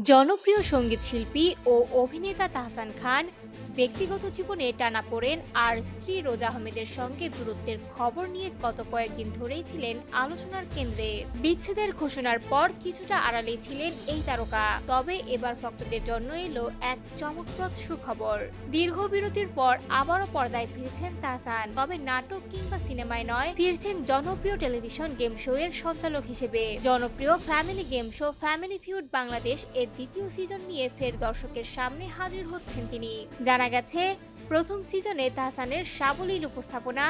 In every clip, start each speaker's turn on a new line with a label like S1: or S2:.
S1: জনপ্রিয় সঙ্গীতশিল্পী ও অভিনেতা তাহসান খান ব্যক্তিগত জীবনে টানাপোড়েন আর স্ত্রী রোজা আহমেদের সঙ্গে দূরত্বের খবর নিয়ে গত কয়েকদিন ধরেই ছিলেন আলোচনার কেন্দ্রে। বিচ্ছেদের ঘোষণার পর কিছুটা আড়ালেই ছিলেন এই তারকা, তবে এবার ভক্তদের জন্য এলো এক চমকপ্রদ সুখবর। দীর্ঘ বিরতির পর আবারও পর্দায় ফিরছেন তাহসান, তবে নাটক কিংবা সিনেমায় নয়, ফিরছেন জনপ্রিয় টেলিভিশন গেম শো এর সঞ্চালক হিসেবে। জনপ্রিয় family game show family feud Bangladesh এর দ্বিতীয় সিজন নিয়ে ফের দর্শকের সামনে হাজির হচ্ছেন তিনি। জানা গেছে, প্রথম সিজনে তাহসানের সাবলীল উপস্থাপনা,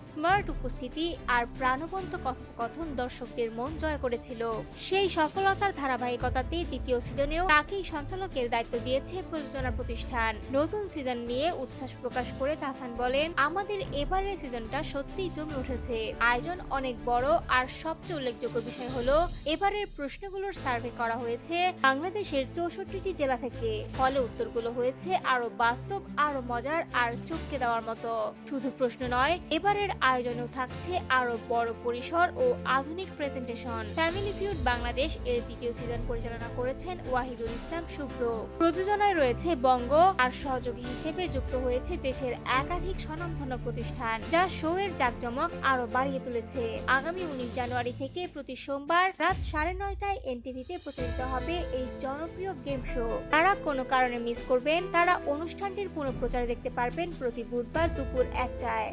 S1: স্মার্ট উপস্থিতি আর প্রাণবন্ত কথোপকথন দর্শকদের মন জয় করেছিল। সেই সফলতার ধারাবাহিকতাতে দ্বিতীয় সিজনেও তাকেই সঞ্চালকের দায়িত্ব দিয়েছে প্রযোজনা প্রতিষ্ঠান। নতুন সিজন নিয়ে উচ্ছ্বাস প্রকাশ করে তাহসান বলেন, আমাদের এবারের সিজনটা সত্যিই জমে উঠেছে। আয়োজন অনেক বড়, আর সবচেয়ে উল্লেখযোগ্য বিষয় হলো এবারের প্রশ্নগুলোর সার্ভে করা হয়েছে বাংলাদেশের 64টি জেলা থেকে। ফলে উত্তরগুলো হয়েছে আরো বাস্তব, আরো মজার আর চমকে দেওয়ার মতো। শুধু প্রশ্ন নয়, এবারের আয়োজনেও থাকছে আরো বড় পরিসর ও আধুনিক প্রেজেন্টেশন। ফ্যামিলি ফিউড বাংলাদেশ এর দ্বিতীয় সিজন পরিচালনা করেছেন ওয়াহিদুল ইসলাম শুভ্র। প্রযোজনায় রয়েছে বঙ্গ, আর সহযোগী হিসেবে যুক্ত হয়েছে দেশের একাধিক স্বনামধন্য প্রতিষ্ঠান, যা শো এর জাঁকজমক আরো বাড়িয়ে তুলেছে। আগামী 19 জানুয়ারি থেকে প্রতি সোমবার রাত 9:30টায় এনটিভিতে প্রচারিত হবে এই জনপ্রিয় গেম শো। যারা কোনো কারণে মিস করবেন, তারা অনুষ্ঠানটির পুনঃপ্রচার দেখতে পারবেন প্রতি বুধবার দুপুর 1টায়।